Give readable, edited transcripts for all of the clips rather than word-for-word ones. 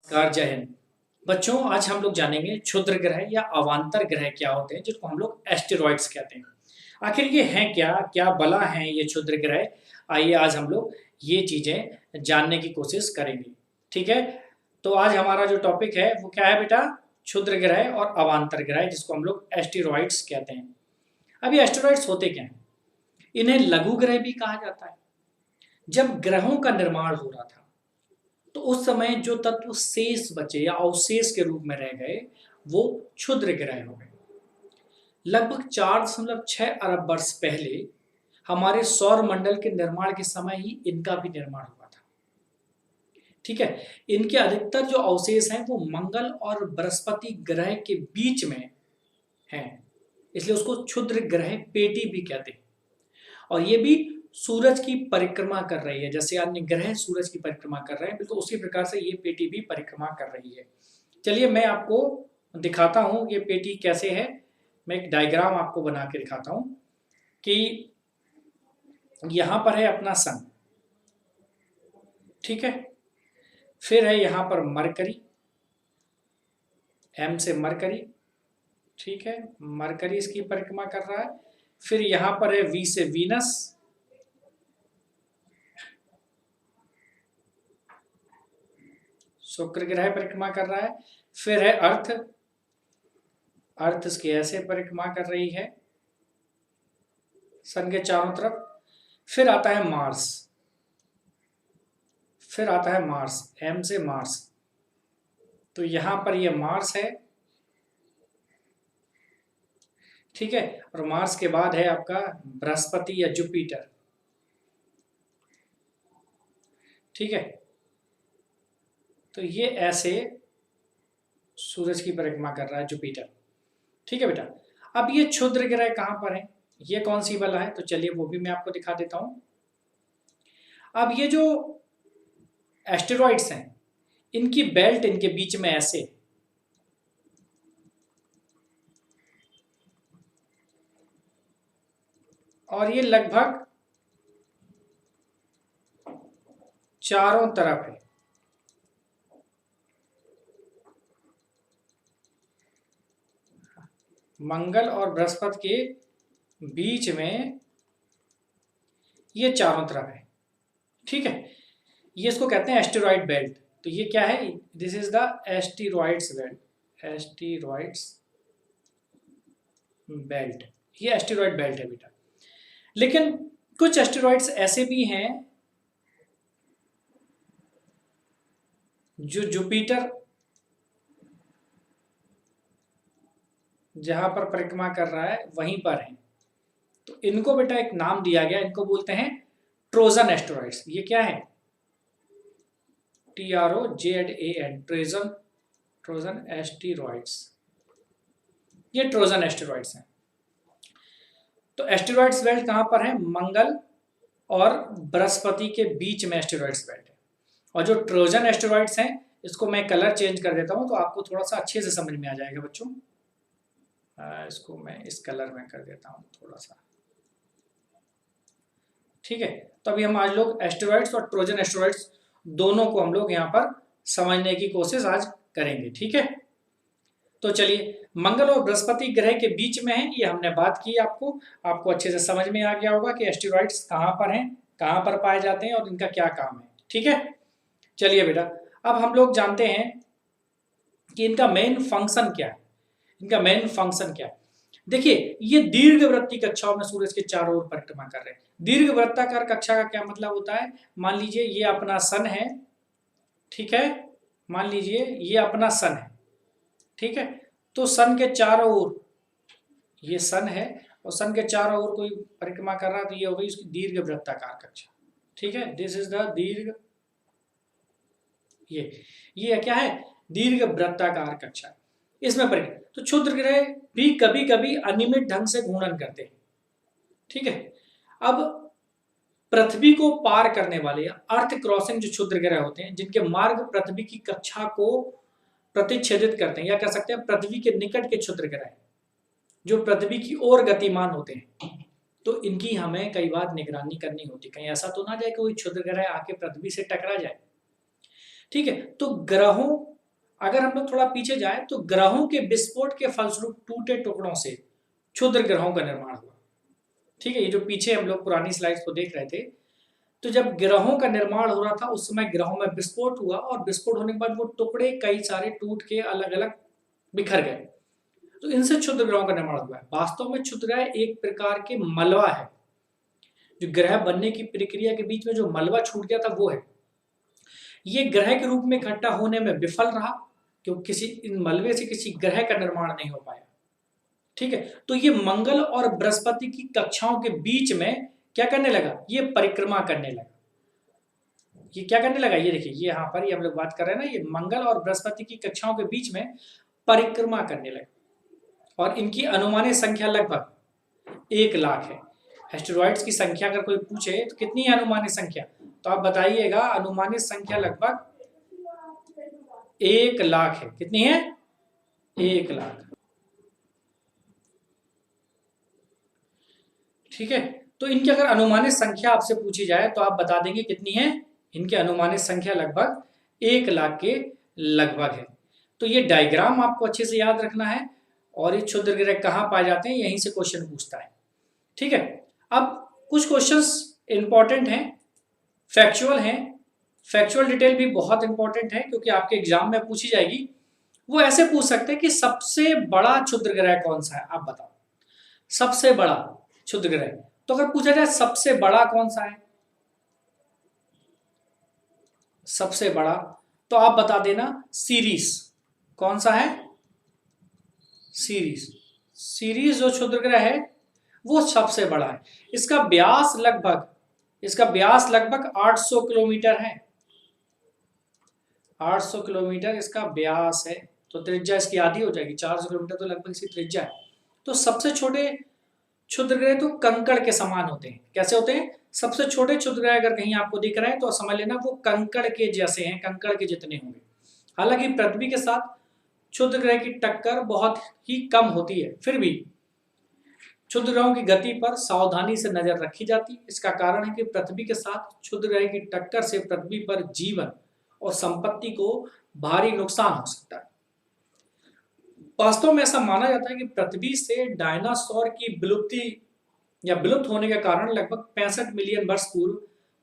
Car जय हिंद। बच्चों, आज हम लोग जानेंगे क्षुद्र ग्रह या अवांतर ग्रह क्या होते हैं, जिनको हम लोग एस्टेरॉइड्स कहते हैं। आखिर ये हैं क्या, क्या बला हैं ये क्षुद्र ग्रह? आइए आज हम लोग ये चीजें जानने की कोशिश करेंगे। ठीक है, तो आज हमारा जो टॉपिक है वो क्या है बेटा? क्षुद्र ग्रह और अवांतर ग्रह, जिसको हम लोग एस्टेरॉइड्स कहते हैं। अब ये एस्टेरॉइड्स होते क्या हैं? इन्हें लघु ग्रह भी कहा जाता है। जब ग्रहों का निर्माण हो रहा था तो उस समय जो तत्व शेष बचे या अवशेष के रूप में रह गए वो क्षुद्र ग्रह हो गए। लगभग 4.6 अरब वर्ष पहले हमारे सौर मंडल के निर्माण के समय ही इनका भी निर्माण हुआ था। ठीक है, इनके अधिकतर जो अवशेष हैं वो मंगल और बृहस्पति ग्रह के बीच में हैं, इसलिए उसको क्षुद्र ग्रह पेटी भी कहते हैं। और ये भी सूरज की परिक्रमा कर रही है, जैसे अन्य ग्रह सूरज की परिक्रमा कर रहे हैं, बिल्कुल उसी प्रकार से ये पेटी भी परिक्रमा कर रही है। चलिए मैं आपको दिखाता हूँ ये पेटी कैसे है। मैं एक डायग्राम आपको बना के दिखाता हूँ कि यहाँ पर है अपना सन, ठीक है, फिर है यहाँ पर मरकरी, एम से मरकरी, ठीक है, मरकरी इसकी परिक्रमा कर रहा है। फिर यहाँ पर है वी से वीनस, शुक्र ग्रह परिक्रमा कर रहा है। फिर है अर्थ, अर्थ इसकी ऐसे परिक्रमा कर रही है सन के चारों तरफ। फिर आता है मार्स, फिर आता है मार्स, एम से मार्स, तो यहां पर ये मार्स है, ठीक है। और मार्स के बाद है आपका बृहस्पति या जुपिटर, ठीक है। तो ये ऐसे सूरज की परिक्रमा कर रहा है जुपिटर, ठीक है बेटा। अब ये क्षुद्र ग्रह कहां पर है, ये कौन सी बला है, तो चलिए वो भी मैं आपको दिखा देता हूं। अब ये जो एस्टेरॉइड्स हैं इनकी बेल्ट इनके बीच में ऐसे, और ये लगभग चारों तरफ है। मंगल और बृहस्पति के बीच में ये चारों तरफ है, ठीक है। ये इसको कहते हैं एस्टेरॉइड बेल्ट। तो ये क्या है, this is the asteroids belt, asteroids belt, ये एस्टेरॉइड बेल्ट है बेटा। लेकिन कुछ एस्टेरॉइड्स ऐसे भी हैं जो जुपिटर जहां पर परिक्रमा कर रहा है वहीं पर है। तो इनको बेटा एक नाम दिया गया, इनको बोलते हैं ट्रोजन एस्टेरॉइड्स। ये क्या है, TROZAN, ट्रोजन, ट्रोजन एस्टेरॉइड्स, ये ट्रोजन एस्टेरॉइड्स हैं। तो एस्टेरॉइड्स बेल्ट कहां पर है, मंगल और बृहस्पति के बीच में एस्टेरॉइड्स बेल्ट है। और जो ट्रोजन एस्टेरॉइड्स हैं इसको मैं कलर चेंज कर देता हूं तो आपको थोड़ा सा अच्छे से समझ में आ जाएगा बच्चों। इसको मैं इस कलर में कर देता हूं थोड़ा सा, ठीक है। तो अभी हम आज लोग एस्टेरॉइड्स और ट्रोजन एस्टेरॉइड्स दोनों को हम लोग यहाँ पर समझने की कोशिश आज करेंगे, ठीक है। तो चलिए, मंगल और बृहस्पति ग्रह के बीच में है, ये हमने बात की, आपको अच्छे से समझ में आ गया होगा कि एस्टेरॉइड्स कहाँ पर हैं, कहाँ पर पाए जाते हैं और इनका क्या काम है, ठीक है। चलिए बेटा, अब हम लोग जानते हैं कि इनका मेन फंक्शन क्या है। इनका मेन फंक्शन क्या है, देखिए ये दीर्घ वृत्तीय कक्षाओं में सूरज के चारों ओर परिक्रमा कर रहे हैं। दीर्घ वृत्ताकार कक्षा का क्या मतलब होता है, मान लीजिए ये अपना सन है, ठीक है, मान लीजिए ये अपना सन है, ठीक है। तो सन के चारों ओर, ये सन है और सन के चारों ओर कोई परिक्रमा कर रहा है, तो ये हो गई उसकी दीर्घ वृत्ताकार कक्षा, ठीक है। दिस इज द दीर्घ, ये क्या है, दीर्घ वृत्ताकार कक्षा, इसमें परिक्रमा। तो क्षुद्र ग्रह भी कभी कभी अनियमित ढंग से घूर्णन करते हैं, ठीक है। अब पृथ्वी को पार करने वाले अर्थ क्रॉसिंग जो क्षुद्र ग्रह होते हैं, जिनके मार्ग पृथ्वी की कक्षा को प्रतिच्छेदित करते हैं, या कह सकते हैं पृथ्वी के निकट के क्षुद्र ग्रह जो पृथ्वी की ओर गतिमान होते हैं, तो इनकी हमें कई बार निगरानी करनी होती है, कहीं ऐसा तो ना जाए कि कोई क्षुद्र ग्रह आके पृथ्वी से टकरा जाए, ठीक है। तो ग्रहों अगर हम लोग थोड़ा पीछे जाएं तो ग्रहों के विस्फोट के फलस्वरूप टूटे टुकड़ों से क्षुद्र ग्रहों का निर्माण हुआ। ठीक है, ये जो पीछे हम लोग पुरानी स्लाइड्स को देख रहे थे, तो जब ग्रहों का निर्माण हो रहा था उस समय ग्रहों में विस्फोट हुआ और विस्फोट होने के बाद वो टुकड़े कई सारे टूट के अलग अलग बिखर गए, तो इनसे क्षुद्र ग्रहों का निर्माण हुआ है। वास्तव में क्षुद्र ग्रह एक प्रकार के मलबा है, जो ग्रह बनने की प्रक्रिया के बीच में जो मलबा छूट गया था वो है। ये ग्रह के रूप में इकट्ठा होने में विफल रहा, क्योंकि किसी इन मलबे से किसी ग्रह का निर्माण नहीं हो पाया। ठीक है, तो ये मंगल और बृहस्पति की कक्षाओं के बीच में क्या करने लगा, ये परिक्रमा करने लगा। ये क्या करने लगा, ये देखिए, ये यहाँ पर ये हम लोग बात कर रहे हैं ना, ये मंगल और बृहस्पति की कक्षाओं के बीच में परिक्रमा करने लगा और इनकी अनुमानित संख्या लगभग 1,00,000 है। एस्टेरॉइड्स की संख्या अगर कोई पूछे तो कितनी है अनुमानित संख्या, तो आप बताइएगा। अनुमानित संख्या लगभग 1,00,000 है। कितनी है, 1,00,000। ठीक है, तो इनकी अगर अनुमानित संख्या आपसे पूछी जाए तो आप बता देंगे कितनी है, इनकी अनुमानित संख्या लगभग 1,00,000 के लगभग है। तो ये डायग्राम आपको अच्छे से याद रखना है, और ये क्षुद्र ग्रह कहाँ पाए जाते हैं, यहीं से क्वेश्चन पूछता है। ठीक है, अब कुछ क्वेश्चंस इंपॉर्टेंट हैं, फैक्चुअल हैं। फैक्चुअल डिटेल भी बहुत इंपॉर्टेंट है क्योंकि आपके एग्जाम में पूछी जाएगी। वो ऐसे पूछ सकते हैं कि सबसे बड़ा क्षुद्र ग्रह कौन सा है, आप बताओ सबसे बड़ा क्षुद्र ग्रह। तो अगर पूछा जाए सबसे बड़ा कौन सा है, सबसे बड़ा, तो आप बता देना सीरीज। कौन सा है, सीरीज। सीरीज जो क्षुद्र ग्रह है वो सबसे बड़ा है। इसका व्यास लगभग 800 किलोमीटर है। 800 किलोमीटर इसका व्यास है, तो त्रिज्या इसकी आधी हो जाएगी। 400 किलोमीटर तो लगभग इसकी त्रिज्या है। तो सबसे छोटे क्षुद्र ग्रह तो कंकड़ के समान होते हैं। कैसे होते हैं, सबसे छोटे क्षुद्र ग्रह अगर कहीं आपको दिख रहे हैं तो समझ लेना वो कंकड़ के जैसे हैं, कंकड़ के जितने होंगे। हालांकि पृथ्वी के साथ क्षुद्र ग्रह की टक्कर बहुत ही कम होती है, फिर भी क्षुद्र ग्रहों की गति पर सावधानी से नजर रखी जाती। इसका कारण है कि पृथ्वी के साथ क्षुद्र ग्रह की टक्कर से पृथ्वी पर जीवन और संपत्ति को भारी नुकसान हो सकता है। वास्तव में ऐसा माना जाता है कि पृथ्वी से डायनासोर की विलुप्ति या विलुप्त होने के कारण लगभग 65 मिलियन वर्ष पूर्व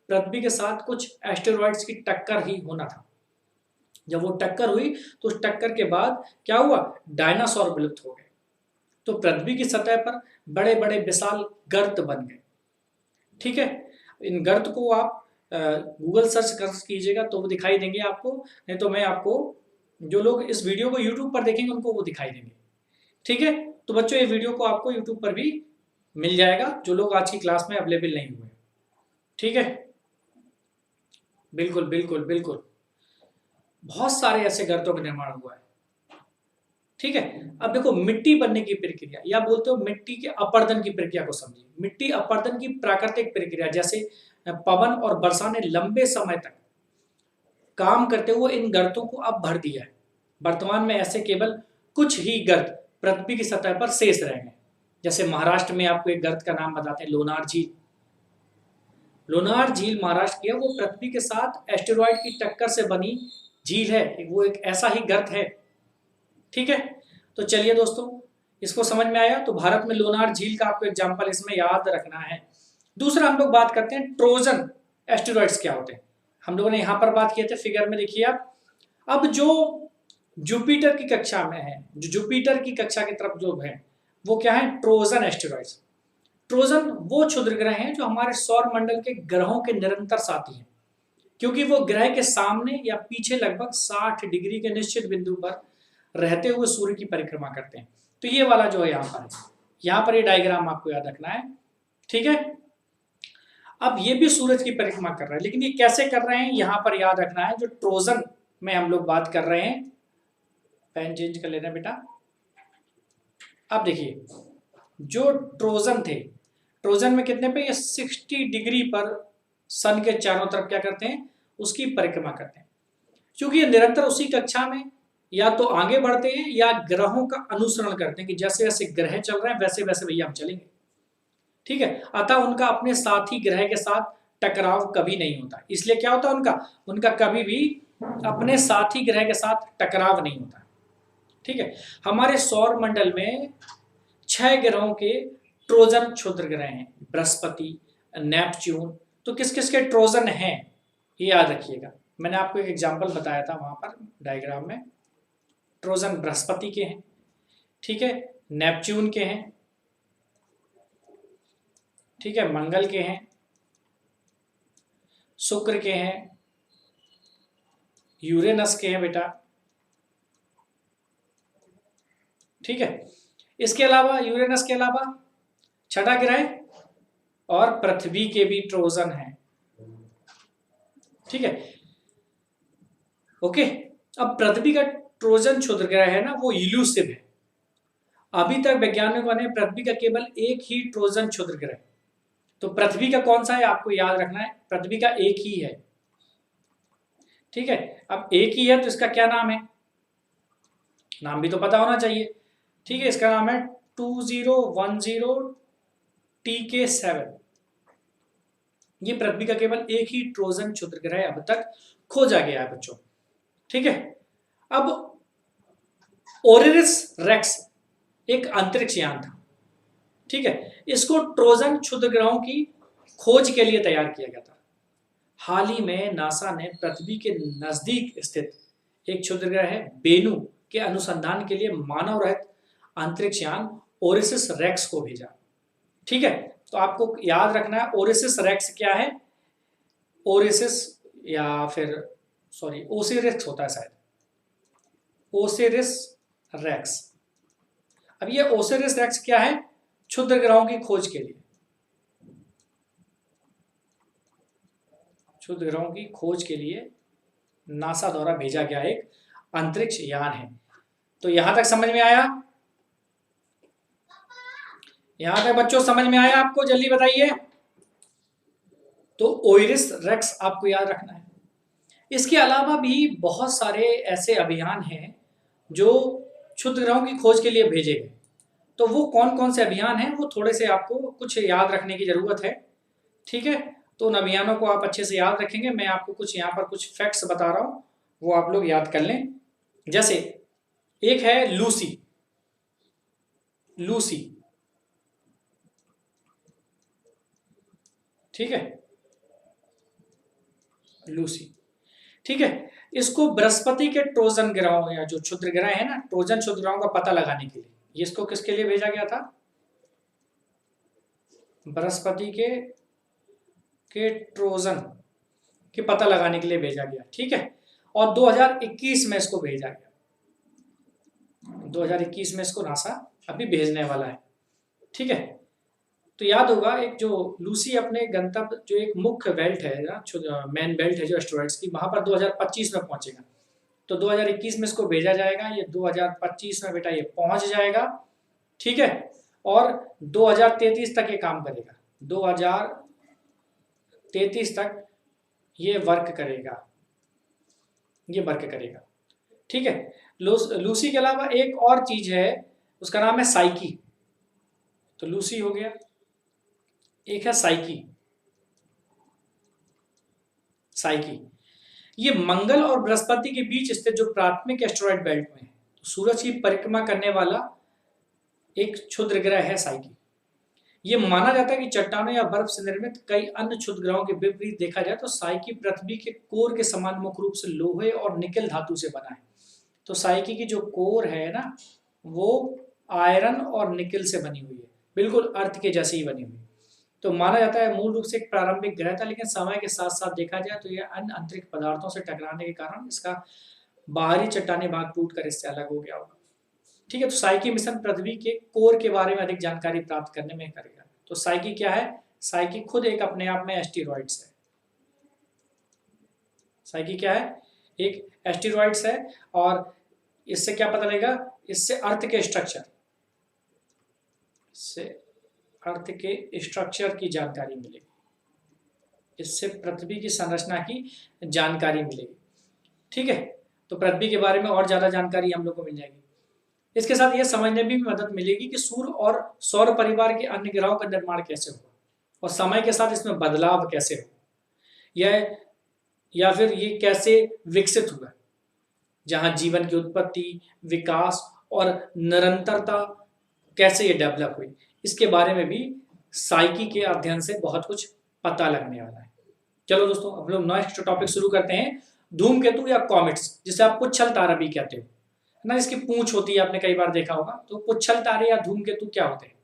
पृथ्वी के साथ कुछ एस्टेरॉइड्स की टक्कर ही होना था। जब वो टक्कर हुई तो उस टक्कर के बाद क्या हुआ, डायनासोर विलुप्त हो गए। तो पृथ्वी की सतह पर बड़े बड़े विशाल गर्त बन गए। ठीक है, इन गर्त को आप गूगल सर्च कर कीजिएगा तो वो दिखाई देंगे आपको, नहीं तो मैं आपको, जो लोग इस वीडियो को यूट्यूब पर देखेंगे उनको वो दिखाई देंगे। ठीक है, तो बच्चों ये वीडियो को आपको यूट्यूब पर भी मिल जाएगा, जो लोग आज की क्लास में अवेलेबल नहीं हुए। ठीक है, बिल्कुल बिल्कुल बिल्कुल, बहुत सारे ऐसे गर्तों का निर्माण हुआ है। ठीक है, अब देखो मिट्टी बनने की प्रक्रिया, या बोलते हो मिट्टी के अपरदन की प्रक्रिया को समझिए। मिट्टी अपरदन की प्राकृतिक प्रक्रिया, जैसे पवन और वर्षा ने लंबे समय तक काम करते हुए इन गर्तों को अब भर दिया है। वर्तमान में ऐसे केवल कुछ ही गर्त पृथ्वी की सतह पर शेष रहे हैं। जैसे महाराष्ट्र में आपको एक गर्त का नाम बताते हैं, लोनार झील। लोनार झील महाराष्ट्र की है, वो पृथ्वी के साथ एस्टेरॉइड की टक्कर से बनी झील है, वो एक ऐसा ही गर्त है। ठीक है, तो चलिए दोस्तों, इसको समझ में आया। तो भारत में लोनार झील का आपको एग्जांपल इसमें याद रखना है। दूसरा हम लोग बात करते हैं ट्रोजन एस्टेरॉइड्स क्या होते हैं। हम लोगों ने यहाँ पर बात किए थे, फिगर में देखिए आप। अब जो जुपिटर की कक्षा में है, जो जुपिटर की कक्षा की तरफ जो है वो क्या है, ट्रोजन एस्टेरॉइड्स। ट्रोजन वो क्षुद्र ग्रह हैं जो हमारे सौर मंडल के ग्रहों के निरंतर साथी हैं, क्योंकि वो ग्रह के सामने या पीछे लगभग 60 डिग्री के निश्चित बिंदु पर रहते हुए सूर्य की परिक्रमा करते हैं। तो ये वाला जो है यहाँ पर ये डायग्राम आपको याद रखना है। ठीक है, अब ये भी सूरज की परिक्रमा कर रहा है, लेकिन ये कैसे कर रहे हैं यहाँ पर याद रखना है। जो ट्रोजन में हम लोग बात कर रहे हैं, पेन चेंज कर लेना बेटा। अब देखिए, जो ट्रोजन थे, ट्रोजन में कितने पे, ये 60 डिग्री पर सन के चारों तरफ क्या करते हैं, उसकी परिक्रमा करते हैं। क्योंकि ये निरंतर उसी कक्षा में या तो आगे बढ़ते हैं या ग्रहों का अनुसरण करते हैं कि जैसे जैसे ग्रह चल रहे हैं वैसे वैसे भैया हम चलेंगे। ठीक है, अतः उनका अपने साथी ग्रह के साथ टकराव कभी नहीं होता। इसलिए क्या होता है, उनका कभी भी अपने साथी ग्रह के साथ टकराव नहीं होता। ठीक है, हमारे सौर मंडल में 6 ग्रहों के ट्रोजन क्षुद्र ग्रह हैं, बृहस्पति, नेपच्यून। तो किस किस के ट्रोजन हैं ये याद रखिएगा। मैंने आपको एक एग्जांपल बताया था वहां पर डायग्राम में। ट्रोजन बृहस्पति के हैं, ठीक है, नेपच्यून के हैं, ठीक है, मंगल के हैं, शुक्र के हैं, यूरेनस के हैं बेटा, ठीक है। इसके अलावा यूरेनस के अलावा छठा ग्रह और पृथ्वी के भी ट्रोजन हैं, ठीक है, ओके। अब पृथ्वी का ट्रोजन क्षुद्र ग्रह है ना, वो इल्यूसिव है। अभी तक वैज्ञानिकों ने पृथ्वी का केवल एक ही ट्रोजन क्षुद्र ग्रह, तो पृथ्वी का कौन सा है आपको याद रखना है, पृथ्वी का एक ही है, ठीक है। अब एक ही है तो इसका क्या नाम है, नाम भी तो पता होना चाहिए, ठीक है। इसका नाम है 2010TK7। ये पृथ्वी का केवल एक ही ट्रोजन क्षुद्र ग्रह अब तक खोजा गया है बच्चों, ठीक है। अब ओरिरिस रेक्स एक अंतरिक्ष यान था, ठीक है। इसको ट्रोजन क्षुद्र ग्रहों की खोज के लिए तैयार किया गया था। हाल ही में नासा ने पृथ्वी के नजदीक स्थित एक क्षुद्र ग्रह है बेनू के अनुसंधान के लिए मानव रहित अंतरिक्ष यान ओरिसिस रेक्स को भेजा, ठीक है। तो आपको याद रखना है ओरिसिस रेक्स क्या है, ओरिसिस या फिर सॉरी ओसिरिस होता है शायद, ओसिरिस रेक्स। अब ये ओसिरिस रेक्स क्या है, क्षुद्र ग्रहों की खोज के लिए, क्षुद्र ग्रहों की खोज के लिए नासा द्वारा भेजा गया एक अंतरिक्ष यान है। तो यहां तक समझ में आया, यहां तक बच्चों समझ में आया आपको, जल्दी बताइए। तो ओरिस रेक्स आपको याद रखना है। इसके अलावा भी बहुत सारे ऐसे अभियान हैं जो क्षुद्र ग्रहों की खोज के लिए भेजे गए। तो वो कौन कौन से अभियान हैं वो थोड़े से आपको कुछ याद रखने की जरूरत है, ठीक है। तो उन अभियानों को आप अच्छे से याद रखेंगे। मैं आपको कुछ यहाँ पर कुछ फैक्ट्स बता रहा हूँ, वो आप लोग याद कर लें। जैसे एक है लूसी, लूसी, ठीक है, लूसी, ठीक है। इसको बृहस्पति के ट्रोजन ग्रहों या जो क्षुद्र ग्रह है ना, ट्रोजन क्षुद्र ग्रहों का पता लगाने के लिए, ये इसको किसके लिए भेजा गया था, बृहस्पति के ट्रोजन के पता लगाने के लिए भेजा गया, ठीक है। और 2021 में इसको भेजा गया, 2021 में इसको नासा अभी भेजने वाला है, ठीक है। तो याद होगा एक जो लूसी अपने गंतव्य जो एक मुख्य बेल्ट है ना, मेन बेल्ट है जो एस्टेरॉइड्स की, वहां पर 2025 में पहुंचेगा। तो 2021 में इसको भेजा जाएगा, ये 2025 में बेटा ये पहुंच जाएगा, ठीक है। और 2033 तक ये काम करेगा, 2033 तक ये वर्क करेगा, ये वर्क करेगा, ठीक है। लूसी के अलावा एक और चीज है, उसका नाम है साइकी। तो लूसी हो गया, एक है साइकी, साइकी ये मंगल और बृहस्पति के बीच स्थित जो प्राथमिक एस्टेरॉइड बेल्ट में है, तो सूरज की परिक्रमा करने वाला एक क्षुद्र ग्रह है साइकी। ये माना जाता है कि चट्टानों या बर्फ से निर्मित कई अन्य क्षुद्र ग्रहों के विपरीत देखा जाए तो साइकी पृथ्वी के कोर के समान मुख्य रूप से लोहे और निकल धातु से बना है। तो साइकी की जो कोर है ना, वो आयरन और निकल से बनी हुई है, बिल्कुल अर्थ के जैसे ही बनी हुई है। तो माना जाता है मूल रूप से एक प्रारंभिक ग्रह था, लेकिन समय के साथ साथ देखा जाए तो यह अन्य अंतरिक्ष पदार्थों से टकराने के कारण इसका बाहरी चट्टानी भाग टूटकर इससे अलग हो गया होगा, ठीक है। तो साइकी मिशन पृथ्वी के कोर के बारे में अधिक जानकारी प्राप्त करने में करेगा। तो साइकी क्या है, साइकी खुद एक अपने आप में एस्टेरॉइड्स है। साइकी क्या है, एक एस्टेरॉइड्स है। और इससे क्या पता लगेगा, इससे अर्थ के स्ट्रक्चर, इससे अर्थ के स्ट्रक्चर की जानकारी मिलेगी, इससे पृथ्वी की संरचना की जानकारी मिलेगी, ठीक है। तो पृथ्वी के बारे में और ज्यादा जानकारी हम लोग को मिल जाएगी। इसके साथ यह समझने में भी मदद मिलेगी कि सूर्य और सौर परिवार के अन्य ग्रहों का निर्माण कैसे हुआ और समय के साथ इसमें बदलाव कैसे हो। या फिर ये कैसे विकसित हुआ, जहाँ जीवन की उत्पत्ति, विकास और निरंतरता कैसे ये डेवलप हुई, इसके बारे में भी साइकी के अध्ययन से बहुत कुछ पता लगने वाला है। चलो दोस्तों, हम लोग नेक्स्ट टॉपिक शुरू करते हैं, धूमकेतु या कॉमेट्स, जिसे आप पुच्छल तारा भी कहते हो, है ना, इसकी पूंछ होती है, आपने कई बार देखा होगा। तो पुच्छल तारे या धूमकेतु क्या होते हैं?